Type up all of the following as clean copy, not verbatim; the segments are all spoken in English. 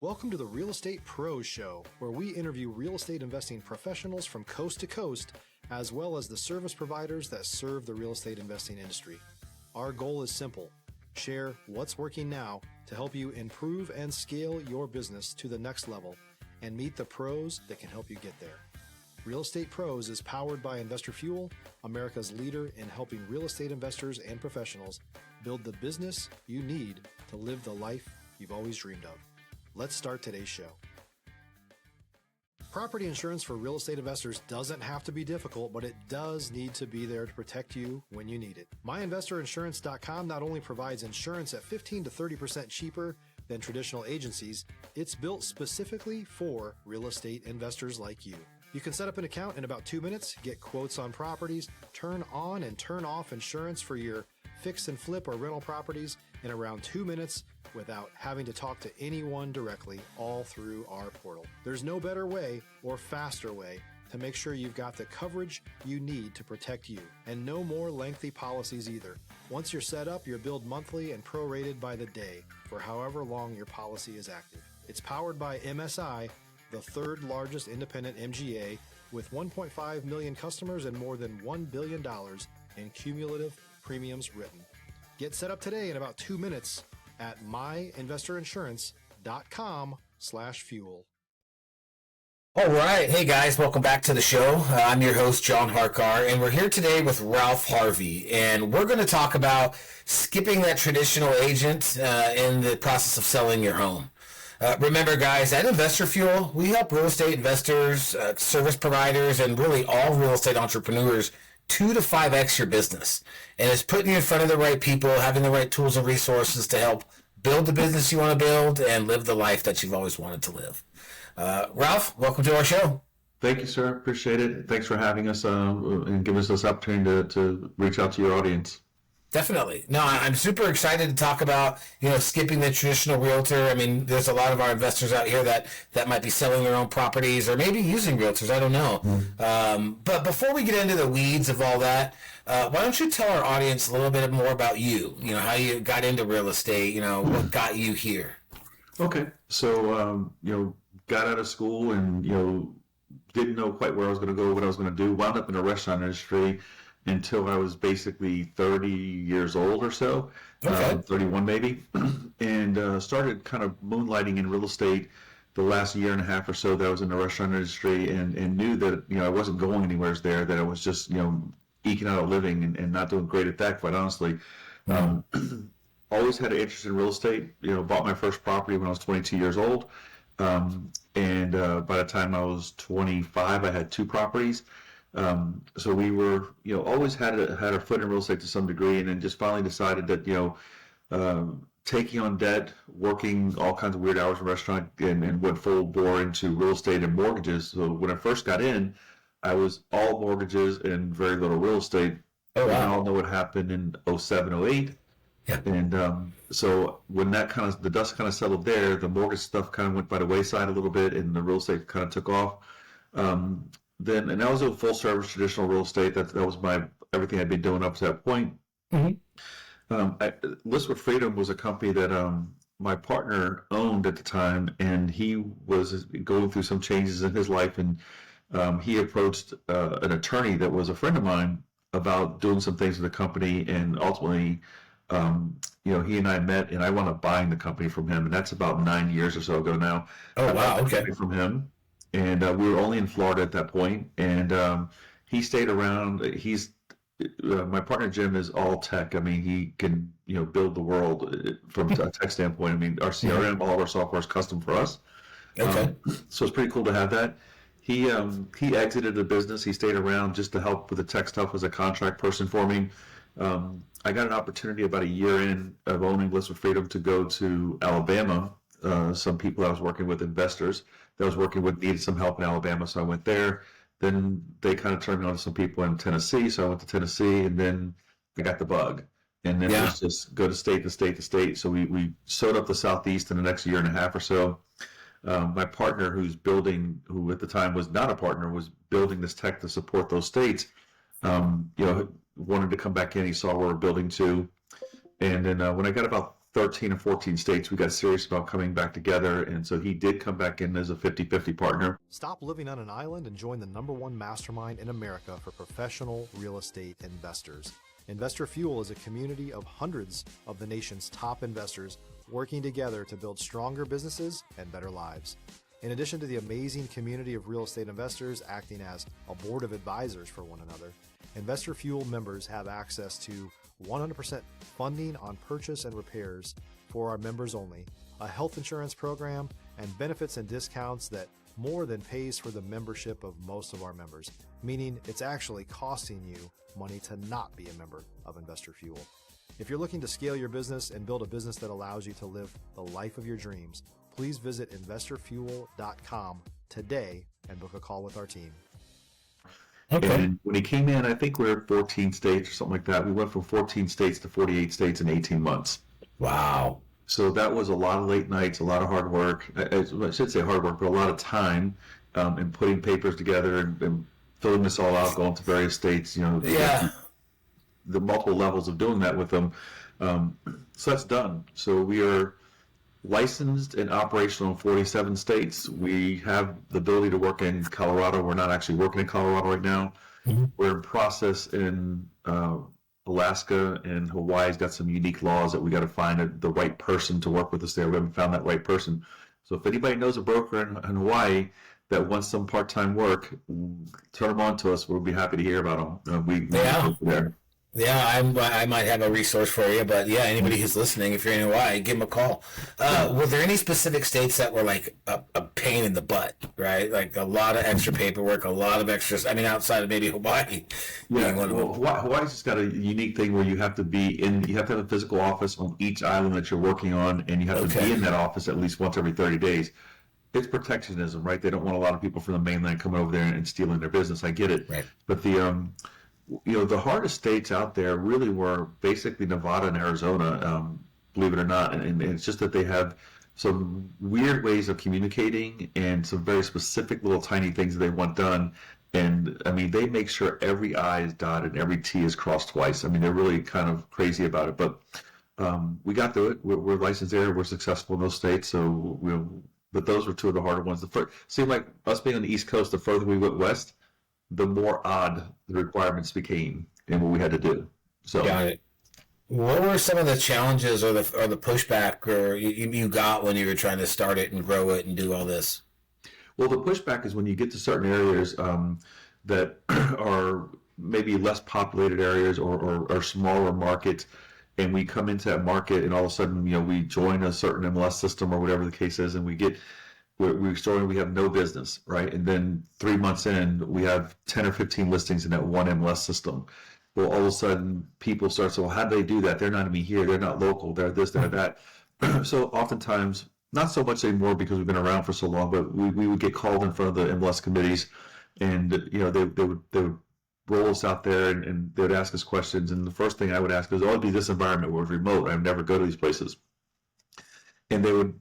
Welcome to the Real Estate Pros Show, where we interview real estate investing professionals from coast to coast, as well as the service providers that serve the real estate investing industry. Our goal is simple: share what's working now to help you improve and scale your business to the next level and meet the pros that can help you get there. Real Estate Pros is powered by Investor Fuel, America's leader in helping real estate investors and professionals build the business you need to live the life you've always dreamed of. Let's start today's show. Property insurance for real estate investors doesn't have to be difficult, but it does need to be there to protect you when you need it. MyInvestorInsurance.com not only provides insurance at 15 to 30% cheaper than traditional agencies, it's built specifically for real estate investors like you. You can set up an account in about 2 minutes, get quotes on properties, turn on and turn off insurance for your fix and flip or rental properties in around 2 minutes without having to talk to anyone directly, all through our portal. There's no better way or faster way to make sure you've got the coverage you need to protect you, and no more lengthy policies either. Once you're set up, you're billed monthly and prorated by the day for however long your policy is active. It's powered by MSI, the third largest independent MGA, with 1.5 million customers and more than $1 billion in cumulative premiums written. Get set up today in about 2 minutes at myinvestorinsurance.com/fuel. All right. Hey, guys. Welcome back to the show. I'm your host, John Harcar, and we're here today with Ralph Harvey, and we're going to talk about skipping that traditional agent in the process of selling your home. Remember, guys, at Investor Fuel, we help real estate investors, service providers, and really all real estate entrepreneurs 2 to 5x your business. And it's putting you in front of the right people, having the right tools and resources to help build the business you want to build and live the life that you've always wanted to live. Ralph, welcome to our show. Thank you, sir. Appreciate it. Thanks for having us and giving us this opportunity to reach out to your audience. Definitely. No, I'm super excited to talk about, skipping the traditional realtor. I mean, there's a lot of our investors out here that might be selling their own properties or maybe using realtors. I don't know. But before we get into the weeds of all that, why don't you tell our audience a little bit more about you? How you got into real estate, what got you here? Okay. So, got out of school and, didn't know quite where I was going to go, what I was going to do. Wound up in the restaurant industry until I was basically 30 years old or so, 31 maybe, and started kind of moonlighting in real estate the last year and a half or so that I was in the restaurant industry, and knew that, I wasn't going anywhere there, that I was just, eking out a living and not doing great at that, quite honestly. Always had an interest in real estate, bought my first property when I was 22 years old. And by the time I was 25, I had 2 properties. So we were, always had our foot in real estate to some degree, and then just finally decided that, taking on debt, working all kinds of weird hours in restaurant, and went full bore into real estate and mortgages. So when I first got in, I was all mortgages and very little real estate. Oh, wow. And I all know what happened in 07, 08. Yeah. And so when the dust kind of settled there, the mortgage stuff kind of went by the wayside a little bit, and the real estate kind of took off. And that was a full service traditional real estate. That was everything I'd been doing up to that point. Mm-hmm. List with Freedom was a company that my partner owned at the time, and he was going through some changes in his life, and he approached an attorney that was a friend of mine about doing some things with the company, and ultimately, he and I met, and I wound up buying the company from him, and that's about 9 years or so ago now. Oh, wow, okay. From him, and we were only in Florida at that point, and he stayed around. My partner Jim is all tech. I mean, he can build the world from a tech standpoint. I mean, our CRM, all of our software is custom for us. Okay. So it's pretty cool to have that. He exited the business. He stayed around just to help with the tech stuff as a contract person for me. I got an opportunity about a year in of owning List with Freedom to go to Alabama. Some people I was working with, investors that I was working with, needed some help in Alabama, so I went there. Then they kind of turned me on to some people in Tennessee, so I went to Tennessee, and then I got the bug. And then it was just go to state to state to state. So we sewed up the Southeast in the next year and a half or so. My partner, who at the time was not a partner, was building this tech to support those states. Wanted to come back in. He saw where we're building to, and then when I got about 13 or 14 states, we got serious about coming back together. And so he did come back in as a 50-50 partner. Stop living on an island and join the #1 mastermind in America for professional real estate investors. Investor Fuel is a community of hundreds of the nation's top investors working together to build stronger businesses and better lives. In addition to the amazing community of real estate investors acting as a board of advisors for one another, Investor Fuel members have access to 100% funding on purchase and repairs for our members only, a health insurance program, and benefits and discounts that more than pays for the membership of most of our members, meaning it's actually costing you money to not be a member of Investor Fuel. If you're looking to scale your business and build a business that allows you to live the life of your dreams, please visit investorfuel.com today and book a call with our team. Okay. And when he came in, I think we're at 14 states or something like that. We went from 14 states to 48 states in 18 months. Wow. So that was a lot of late nights, a lot of hard work. I should say hard work, but a lot of time in putting papers together and filling this all out, going to various states, Yeah. The multiple levels of doing that with them. So that's done. So we are licensed and operational in 47 states. We have the ability to work in Colorado. We're not actually working in Colorado right now. Mm-hmm. We're in process in Alaska, and Hawaii's got some unique laws that we got to find the right person to work with us there. We haven't found that right person. So if anybody knows a broker in Hawaii that wants some part-time work, turn them on to us. We'll be happy to hear about them. We there. Yeah, I might have a resource for you, but yeah, anybody who's listening, if you're in Hawaii, give them a call. Were there any specific states that were like a pain in the butt, right? Like a lot of extra paperwork, a lot of extras. I mean, outside of maybe Hawaii. Yeah, Hawaii's just got a unique thing where you have to have a physical office on each island that you're working on, and you have to be in that office at least once every 30 days. It's protectionism, right? They don't want a lot of people from the mainland coming over there and stealing their business. I get it. Right. But the hardest states out there really were basically Nevada and Arizona, believe it or not. And it's just that they have some weird ways of communicating and some very specific little tiny things that they want done. And I mean, they make sure every I is dotted and every T is crossed twice. I mean, they're really kind of crazy about it. But we got through it. We're licensed there. We're successful in those states. But those were two of the harder ones. Seemed like us being on the East Coast, the further we went west, the more odd the requirements became and what we had to do. So, got it. What were some of the challenges or the pushback you got when you were trying to start it and grow it and do all this? Well, the pushback is when you get to certain areas that are maybe less populated areas or smaller markets, and we come into that market and all of a sudden, we join a certain MLS system or whatever the case is, and we have no business, right? And then 3 months in, we have 10 or 15 listings in that one MLS system. Well, all of a sudden, people start saying, well, how do they do that? They're not even here. They're not local. They're this, they're that. So oftentimes, not so much anymore because we've been around for so long, but we would get called in front of the MLS committees, and they would roll us out there and they would ask us questions. And the first thing I would ask is, it'd be this environment where it's remote. I would never go to these places. And they would,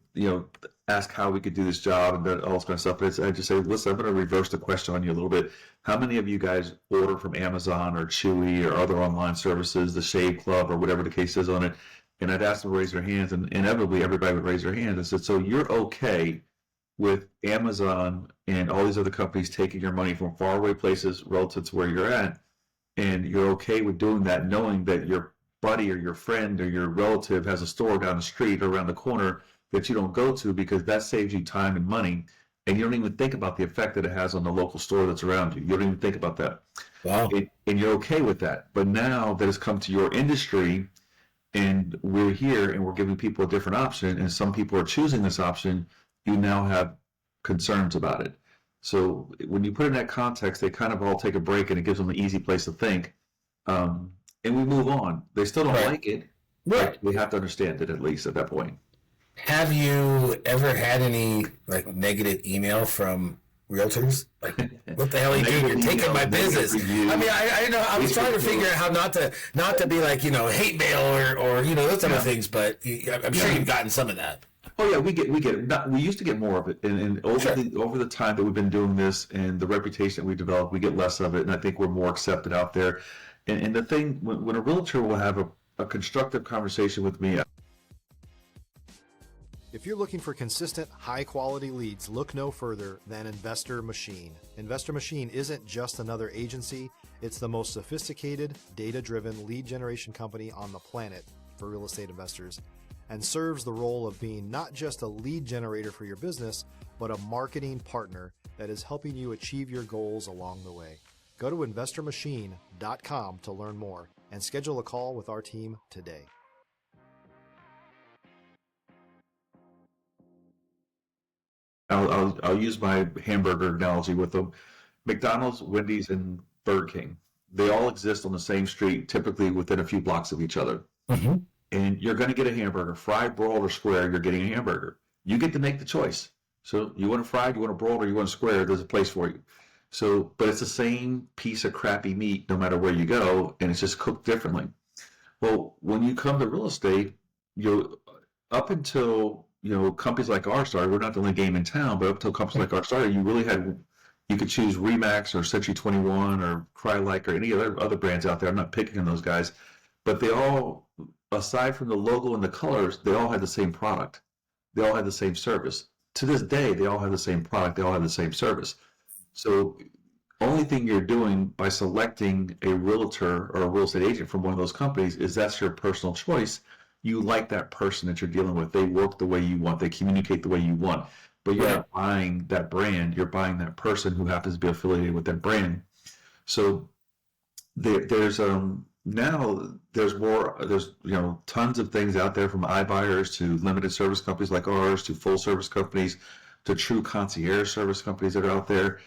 ask how we could do this job and all this kind of stuff. But I just say, listen, I'm going to reverse the question on you a little bit. How many of you guys order from Amazon or Chewy or other online services, the Shave Club or whatever the case is on it? And I'd ask them to raise their hands, and inevitably everybody would raise their hands. I said, so you're okay with Amazon and all these other companies taking your money from faraway places relative to where you're at, and you're okay with doing that knowing that your buddy or your friend or your relative has a store down the street or around the corner that you don't go to because that saves you time and money, and you don't even think about the effect that it has on the local store that's around you. You don't even think about that. Wow. And you're okay with that. But now that it's come to your industry and we're here and we're giving people a different option, and some people are choosing this option, you now have concerns about it. So when you put it in that context, they kind of all take a break, and it gives them an easy place to think. And we move on. They still don't like it. Right. But we have to understand it at least at that point. Have you ever had any negative email from realtors? Like, what the hell are you doing? You're taking my business. I mean, I know. I was trying to figure out how not to be like hate mail or those type of things. But I'm sure you've gotten some of that. Oh yeah, we get it. We used to get more of it, and over the time that we've been doing this and the reputation that we developed, we get less of it, and I think we're more accepted out there. And the thing, when a realtor will have a constructive conversation with me, If you're looking for consistent, high-quality leads, look no further than Investor Machine. Investor Machine isn't just another agency. It's the most sophisticated, data-driven lead generation company on the planet for real estate investors, and serves the role of being not just a lead generator for your business, but a marketing partner that is helping you achieve your goals along the way. Go to investormachine.com to learn more and schedule a call with our team today. I'll use my hamburger analogy with them. McDonald's, Wendy's, and Burger King. They all exist on the same street, typically within a few blocks of each other. Mm-hmm. And you're going to get a hamburger, fried, broiled, or square. You're getting a hamburger. You get to make the choice. So you want a fried, you want a broiled, or you want a square. There's a place for you. So, but it's the same piece of crappy meat no matter where you go, and it's just cooked differently. Well, when you come to real estate, up until companies like ours started, we're not the only game in town, but up until companies like ours started, you could choose Remax or Century 21 or Crylike or any other brands out there. I'm not picking on those guys, but they all, aside from the logo and the colors, they all had the same product. They all had the same service. To this day, they all have the same product. They all have the same service. So only thing you're doing by selecting a realtor or a real estate agent from one of those companies is that's your personal choice. You like that person that you're dealing with. They work the way you want. They communicate the way you want. But you're not buying that brand. You're buying that person who happens to be affiliated with that brand. So there's now there's tons of things out there, from iBuyers to limited service companies like ours to full service companies to true concierge service companies that are out there.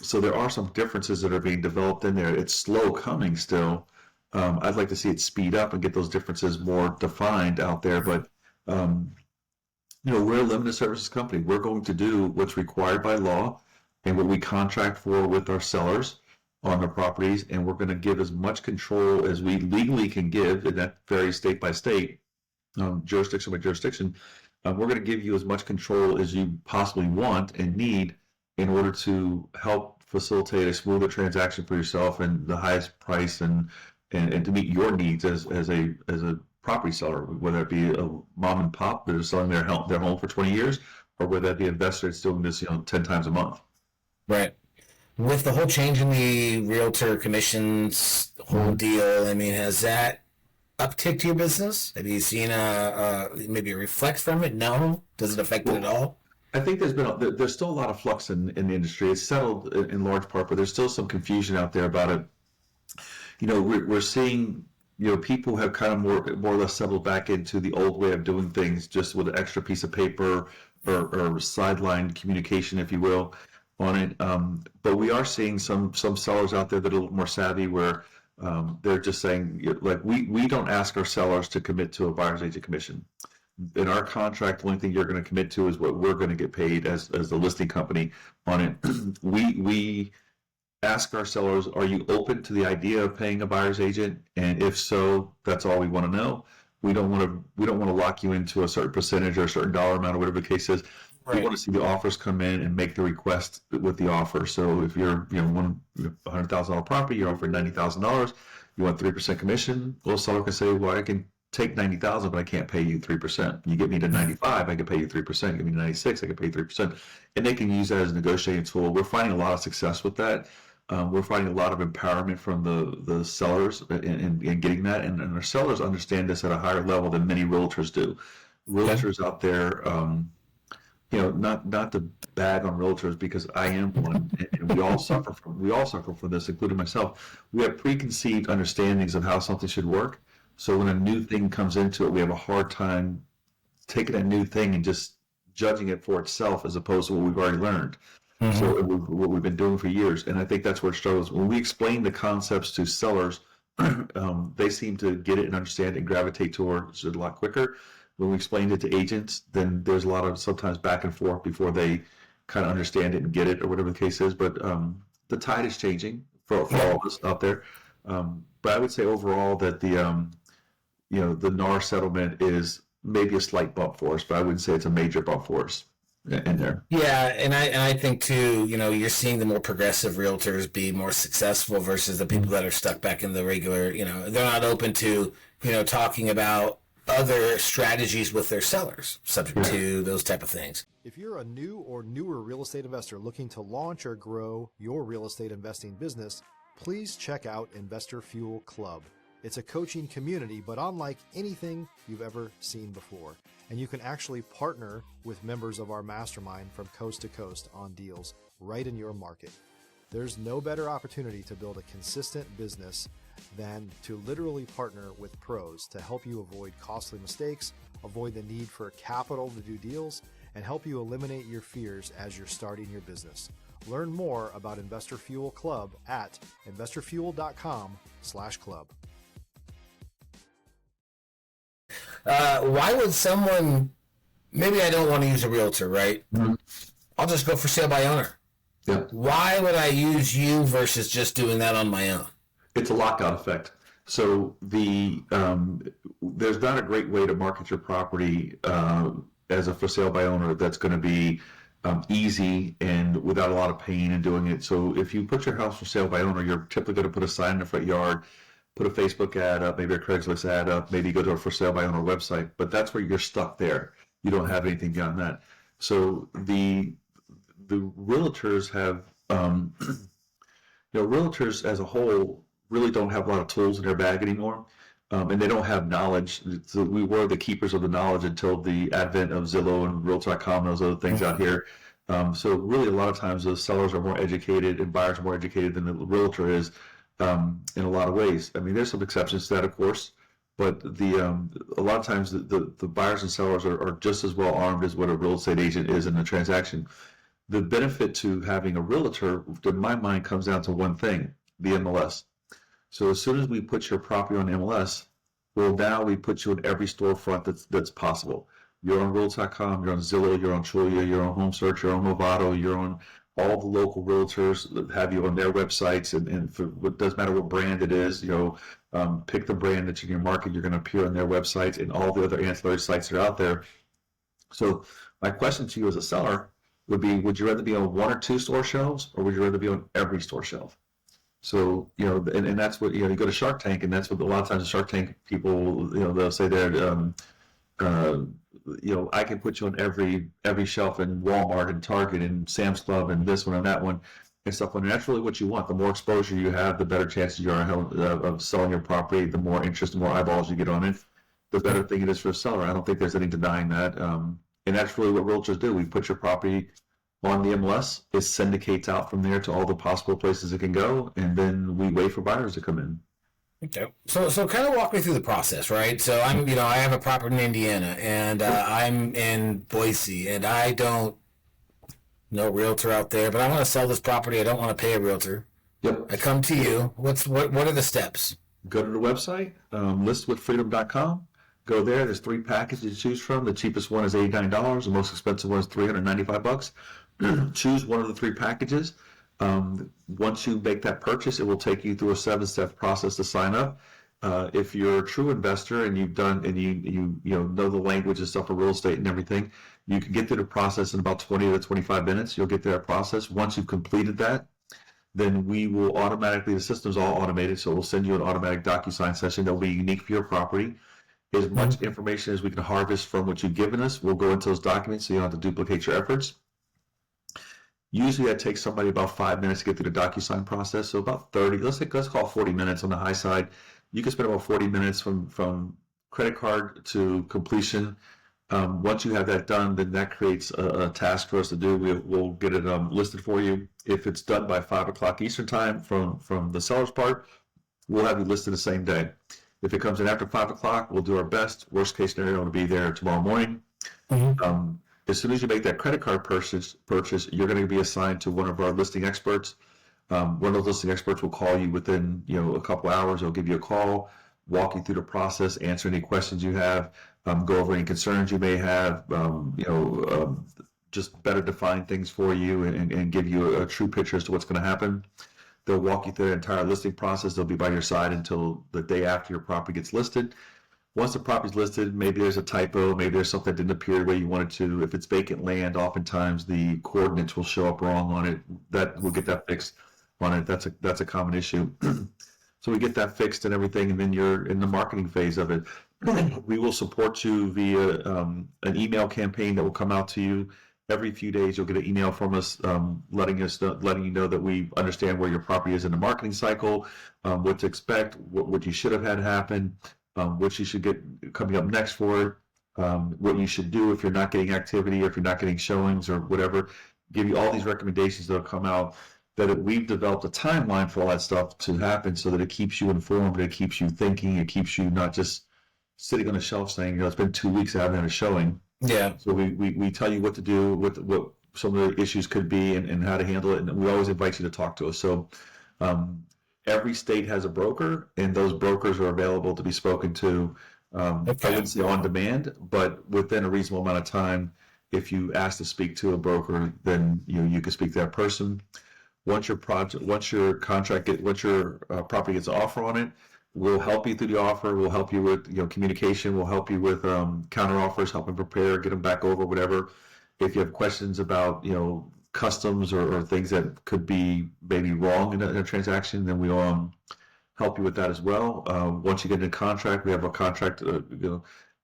So there are some differences that are being developed in there. It's slow coming still. I'd like to see it speed up and get those differences more defined out there. But we're a limited services company. We're going to do what's required by law and what we contract for with our sellers on the properties, and we're going to give as much control as we legally can give, and that varies state by state, jurisdiction by jurisdiction. We're going to give you as much control as you possibly want and need in order to help facilitate a smoother transaction for yourself and the highest price and to meet your needs as a property seller, whether it be a mom and pop that is selling their home for 20 years, or whether it be an investor that's doing this 10 times a month. Right. With the whole change in the realtor commissions, whole deal, I mean, has that upticked your business? Have you seen maybe a reflect from it? No? Does it affect it at all? I think there's still a lot of flux in the industry. It's settled in large part, but there's still some confusion out there about it. We're seeing people have kind of more or less settled back into the old way of doing things, just with an extra piece of paper or sideline communication, if you will, on it. But we are seeing some sellers out there that are a little more savvy, where they're just saying, like, we don't ask our sellers to commit to a buyer's agent commission. In our contract, the only thing you're going to commit to is what we're going to get paid as the listing company on it. We ask our sellers, are you open to the idea of paying a buyer's agent? And if so, that's all we want to know. We don't want to lock you into a certain percentage or a certain dollar amount or whatever the case is. Right. We want to see the offers come in and make the request with the offer. So if you're $100,000 property, you're offering $90,000, you want 3% commission. Well, seller can say, well, I can take $90,000, but I can't pay you 3%. You get me to 95, I can pay you 3%. You get me to 96, I can pay you 3%. And they can use that as a negotiating tool. We're finding a lot of success with that. We're finding a lot of empowerment from the sellers in getting that, and our sellers understand this at a higher level than many realtors do. Realtors out there, not to bag on realtors, because I am one, and we all suffer from this, including myself. We have preconceived understandings of how something should work. So when a new thing comes into it, we have a hard time taking that new thing and just judging it for itself, as opposed to what we've already learned. Mm-hmm. So what we've been doing for years. And I think that's where it struggles. When we explain the concepts to sellers, they seem to get it and understand it and gravitate towards it a lot quicker. When we explain it to agents, then there's a lot of sometimes back and forth before they kind of understand it and get it, or whatever the case is. But the tide is changing for all of us out there. But I would say overall that the NAR settlement is maybe a slight bump for us, but I wouldn't say it's a major bump for us in there. Yeah, and I think too, you're seeing the more progressive realtors be more successful versus the people that are stuck back in the regular, they're not open to, talking about other strategies with their sellers, subject to those type of things. If you're a new or newer real estate investor looking to launch or grow your real estate investing business, please check out Investor Fuel Club. It's a coaching community, but unlike anything you've ever seen before. And you can actually partner with members of our mastermind from coast to coast on deals right in your market. There's no better opportunity to build a consistent business than to literally partner with pros to help you avoid costly mistakes, avoid the need for capital to do deals, and help you eliminate your fears as you're starting your business. Learn more about Investor Fuel Club at investorfuel.com/club. Why would someone, maybe I don't want to use a realtor, right? Mm-hmm. I'll just go for sale by owner. Yeah. Why would I use you versus just doing that on my own? It's a lockout effect. So there's not a great way to market your property as a for sale by owner that's going to be easy and without a lot of pain in doing it. So if you put your house for sale by owner, you're typically going to put a sign in the front yard, put a Facebook ad up, maybe a Craigslist ad up, maybe go to a for sale by owner website, but that's where you're stuck there. You don't have anything beyond that. So the realtors have, realtors as a whole really don't have a lot of tools in their bag anymore, and they don't have knowledge. So we were the keepers of the knowledge until the advent of Zillow and Realtor.com and those other things out here. So really a lot of times the sellers are more educated and buyers are more educated than the realtor is in a lot of ways. I mean, there's some exceptions to that, of course, but a lot of times the buyers and sellers are just as well armed as what a real estate agent is in a transaction. The benefit to having a realtor, in my mind, comes down to one thing: the MLS. So as soon as we put your property on MLS, well, now we put you in every storefront that's possible. You're on Realtor.com, you're on Zillow, you're on Trulia, you're on Home Search, you're on Movado, you're on all the local realtors that have you on their websites, and for it doesn't matter what brand it is, pick the brand that's in your market, you're going to appear on their websites and all the other ancillary sites that are out there. So my question to you as a seller would be, would you rather be on one or two store shelves, or would you rather be on every store shelf? So, and that's what, you go to Shark Tank, and that's what a lot of times the Shark Tank people, they'll say they're, I can put you on every shelf in Walmart and Target and Sam's Club and this one and that one and stuff. And that's really what you want. The more exposure you have, the better chances you are of selling your property. The more interest, the more eyeballs you get on it, the better thing it is for a seller. I don't think there's any denying that. And that's really what realtors do. We put your property on the MLS. It syndicates out from there to all the possible places it can go, and then we wait for buyers to come in. Okay. So kind of walk me through the process, right? So I have a property in Indiana, and I'm in Boise, and I don't know a realtor out there, but I want to sell this property. I don't want to pay a realtor. Yep. I come to you. What are the steps? Go to the website, listwithfreedom.com. Go there. There's 3 packages to choose from. The cheapest one is $89. The most expensive one is $395. Choose one of the 3 packages. Once you make that purchase, it will take you through a 7-step process to sign up. If you're a true investor and you've done and you know the language and stuff of real estate and everything, you can get through the process in about 20 to 25 minutes. You'll get through that process. Once you've completed that, then we will automatically, the system's all automated, so we'll send you an automatic DocuSign session that will be unique for your property. As much information as we can harvest from what you've given us, we'll go into those documents so you don't have to duplicate your efforts. Usually that takes somebody about 5 minutes to get through the DocuSign process. So about 30, let's call 40 minutes on the high side. You can spend about 40 minutes from credit card to completion. Once you have that done, then that creates a task for us to do. We'll get it listed for you. If it's done by 5 o'clock Eastern time from the seller's part, we'll have you listed the same day. If it comes in after 5 o'clock, we'll do our best. Worst case scenario, it'll be there tomorrow morning. Mm-hmm. As soon as you make that credit card purchase, you're going to be assigned to one of our listing experts. One of those listing experts will call you within a couple hours. They'll give you a call, walk you through the process, answer any questions you have, go over any concerns you may have, just better define things for you and give you a true picture as to what's going to happen. They'll walk you through the entire listing process. They'll be by your side until the day after your property gets listed. Once the property's listed, maybe there's a typo, maybe there's something that didn't appear the way you wanted to. If it's vacant land, oftentimes the coordinates will show up wrong on it. We'll get that fixed on it. That's a common issue. So we get that fixed and everything, and then you're in the marketing phase of it. We will support you via an email campaign that will come out to you every few days. You'll get an email from us letting you know that we understand where your property is in the marketing cycle, what to expect, what you should have had happen, what you should get coming up next for it, what you should do if you're not getting activity, or if you're not getting showings or whatever. Give you all these recommendations that'll come out. We've developed a timeline for all that stuff to happen, so that it keeps you informed, it keeps you thinking, it keeps you not just sitting on a shelf saying, it's been 2 weeks, I haven't had a showing. Yeah. So we tell you what to do, what some of the issues could be, and how to handle it. And we always invite you to talk to us. So every state has a broker, and those brokers are available to be spoken to. I wouldn't say on demand, but within a reasonable amount of time. If you ask to speak to a broker, then you can speak to that person. Once your property gets an offer on it, we'll help you through the offer. We'll help you with communication. We'll help you with counter offers, help them prepare, get them back over, whatever. If you have questions about customs or things that could be maybe wrong in a transaction, then we'll help you with that as well. Once you get in a contract, we have a contract.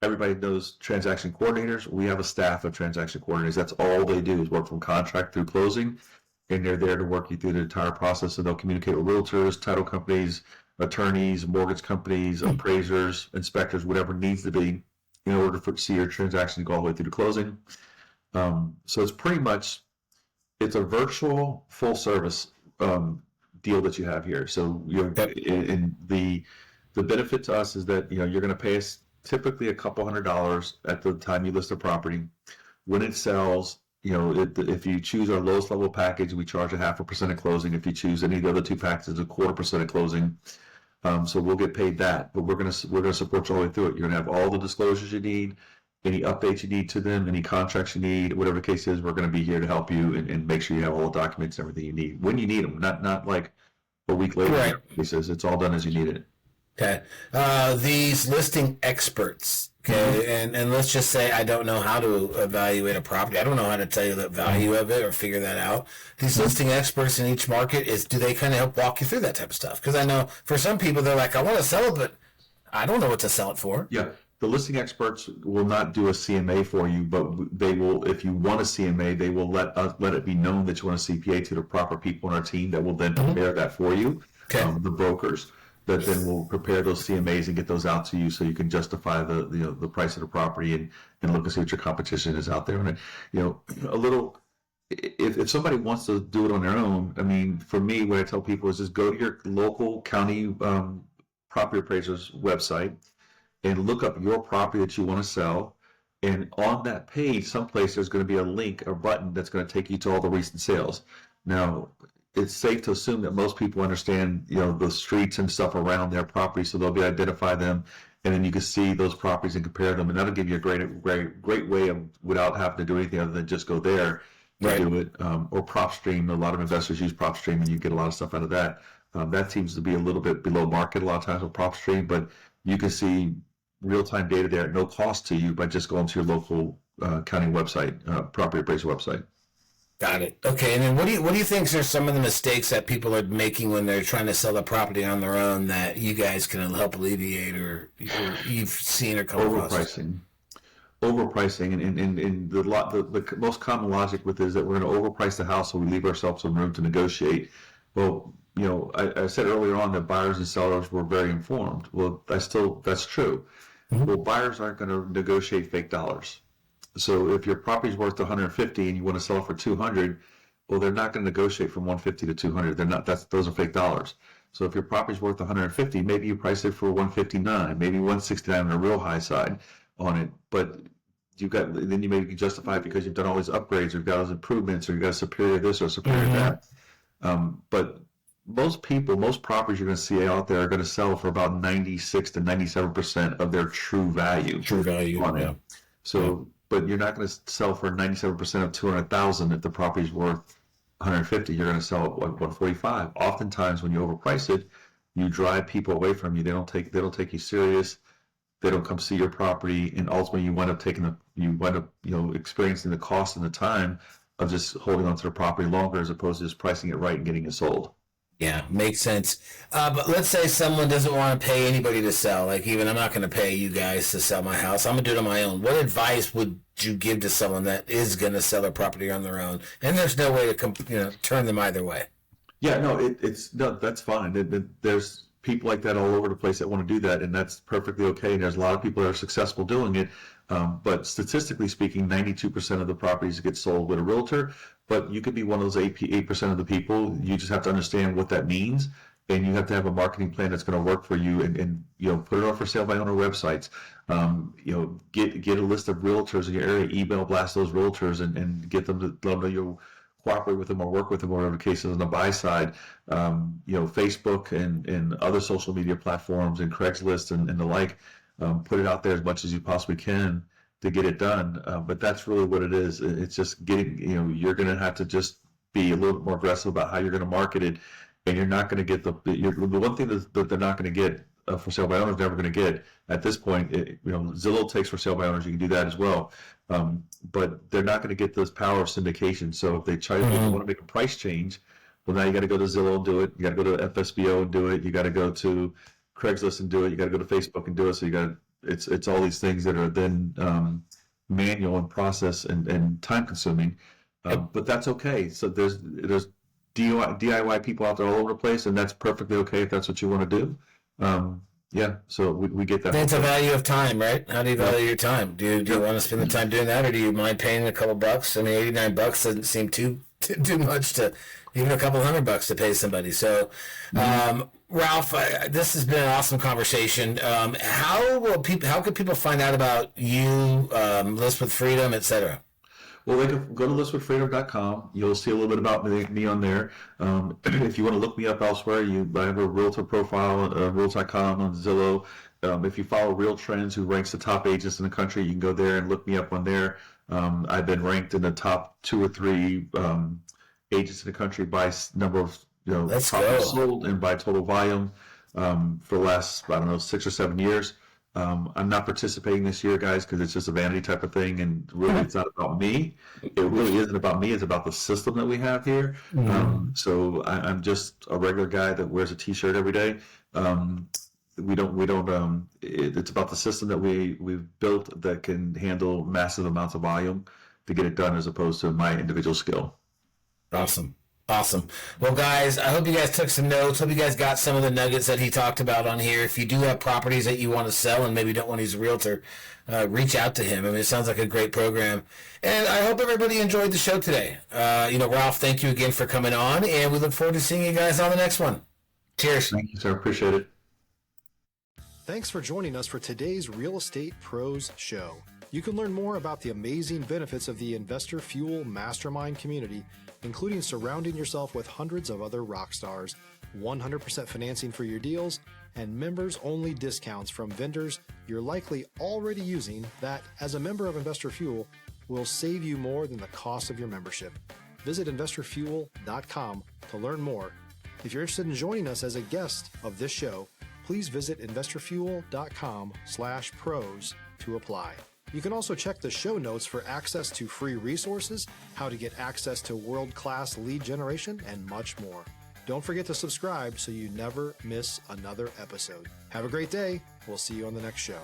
Everybody knows transaction coordinators. We have a staff of transaction coordinators. That's all they do is work from contract through closing, and they're there to work you through the entire process. And they'll communicate with realtors, title companies, attorneys, mortgage companies, appraisers, inspectors, whatever needs to be in order to see your transaction go all the way through to closing. So it's pretty much, it's a virtual full service deal that you have here. So and the benefit to us is that you're going to pay us typically a couple $100 at the time you list a property. When it sells, if you choose our lowest level package, we charge 0.5% of closing. If you choose any of the other two packages, 0.25% of closing. So we'll get paid that, but we're gonna support you all the way through it. You're gonna have all the disclosures you need, any updates you need to them, any contracts you need, whatever the case is. We're gonna be here to help you and make sure you have all the documents and everything you need when you need them. Not like a week later. Right. He says it's all done as you need it. Okay. These listing experts. Okay, and let's just say I don't know how to evaluate a property. I don't know how to tell you the value of it or figure that out. These listing experts in each market, do they kind of help walk you through that type of stuff? Because I know for some people, they're like, I want to sell it, but I don't know what to sell it for. Yeah, the listing experts will not do a CMA for you, but they will, if you want a CMA, they will let it be known that you want a CPA to the proper people on our team that will then prepare that for you. Okay. The brokers that then will prepare those CMAs and get those out to you, so you can justify the price of the property and look and see what your competition is out there. And a little, if somebody wants to do it on their own, I mean, for me, what I tell people is just go to your local county property appraiser's website and look up your property that you want to sell. And on that page, someplace there's going to be a link or button that's going to take you to all the recent sales. Now, it's safe to assume that most people understand, the streets and stuff around their property, so they'll be identify them, and then you can see those properties and compare them, and that'll give you a great way of, without having to do anything other than just go there to do it. Or PropStream. A lot of investors use PropStream, and you get a lot of stuff out of that. That seems to be a little bit below market a lot of times with PropStream, but you can see real-time data there at no cost to you by just going to your local county website, property appraiser website. Got it. Okay, and then what do you think are some of the mistakes that people are making when they're trying to sell a property on their own that you guys can help alleviate, or you've seen or come across? Overpricing, and the most common logic with it is that we're going to overprice the house so we leave ourselves some room to negotiate. Well, I said earlier on that buyers and sellers were very informed. Well, that's true. Mm-hmm. Well, buyers aren't going to negotiate fake dollars. So if your property is worth 150 and you want to sell it for 200, well, they're not going to negotiate from 150 to 200. They're not. Those are fake dollars. So if your property is worth 150, maybe you price it for 159, maybe 169 on the real high side on it. But then you maybe justify it because you've done all these upgrades, or you've got those improvements, or you've got a superior this or superior that. But most properties you're going to see out there are going to sell for about 96 to 97% of their true value. On it. So. But you're not going to sell for 97% of 200,000 if the property's worth 150. You're going to sell at 145. Oftentimes, when you overprice it, you drive people away from you. They don't take you serious. They don't come see your property, and ultimately, you wind up experiencing the cost and the time of just holding onto the property longer, as opposed to just pricing it right and getting it sold. Yeah, makes sense. But let's say someone doesn't want to pay anybody to sell. Like, even I'm not going to pay you guys to sell my house. I'm going to do it on my own. What advice would you give to someone that is going to sell a property on their own, and there's no way to turn them either way? Yeah, no, it's no, that's fine. There's people like that all over the place that want to do that, and that's perfectly okay. And there's a lot of people that are successful doing it. But statistically speaking, 92% of the properties get sold with a realtor. But you could be one of those 8% of the people. You just have to understand what that means, and you have to have a marketing plan that's going to work for you. And put it on for sale by owner websites. Get a list of realtors in your area, email blast those realtors, and get them to let them know you'll cooperate with them or work with them, or whatever the case is on the buy side. Facebook and other social media platforms and Craigslist and the like. Put it out there as much as you possibly can to get it done. But that's really what it is. It's just getting, you're going to have to just be a little bit more aggressive about how you're going to market it. And you're not going to get the one thing that they're not going to get for sale by owners, never going to get at this point. Zillow takes for sale by owners. You can do that as well. But they're not going to get this power of syndication. So if they try to want to make a price change, well, now you got to go to Zillow and do it. You got to go to FSBO and do it. You got to go to Craigslist and do it. You got to go to Facebook and do it. So it's all these things that are then manual and process and time consuming. But that's okay. So there's DIY people out there all over the place, and that's perfectly okay if that's what you want to do. So we get that. That's a value of time, right? How do you value your time? Do you want to spend the time doing that, or do you mind paying a couple bucks? I mean, $89 doesn't seem too much to, even a couple $100 to pay somebody. So, Ralph, this has been an awesome conversation. How can people find out about you, List with Freedom, etc.? Well, they can go to listwithfreedom.com. You'll see a little bit about me on there. If you want to look me up elsewhere, I have a realtor profile, realtor.com on Zillow. If you follow Real Trends, who ranks the top agents in the country, you can go there and look me up on there. I've been ranked in the top 2 or 3 agents in the country by number of properties sold and by total volume for the last 6 or 7 years. I'm not participating this year, guys, because it's just a vanity type of thing, and really it's not about me. It really isn't about me. It's about the system that we have here. So I'm just a regular guy that wears a T-shirt every day. It's about the system that we've built that can handle massive amounts of volume to get it done, as opposed to my individual skill. Awesome. Well, guys, I hope you guys took some notes. Hope you guys got some of the nuggets that he talked about on here. If you do have properties that you want to sell and maybe don't want to use a realtor, reach out to him. I mean, it sounds like a great program. And I hope everybody enjoyed the show today. Ralph, thank you again for coming on, and we look forward to seeing you guys on the next one. Cheers. Thank you, sir. Appreciate it. Thanks for joining us for today's Real Estate Pros Show. You can learn more about the amazing benefits of the Investor Fuel Mastermind community, including surrounding yourself with hundreds of other rock stars, 100% financing for your deals, and members-only discounts from vendors you're likely already using that, as a member of Investor Fuel, will save you more than the cost of your membership. Visit investorfuel.com to learn more. If you're interested in joining us as a guest of this show, please visit investorfuel.com/pros to apply. You can also check the show notes for access to free resources, how to get access to world-class lead generation, and much more. Don't forget to subscribe so you never miss another episode. Have a great day. We'll see you on the next show.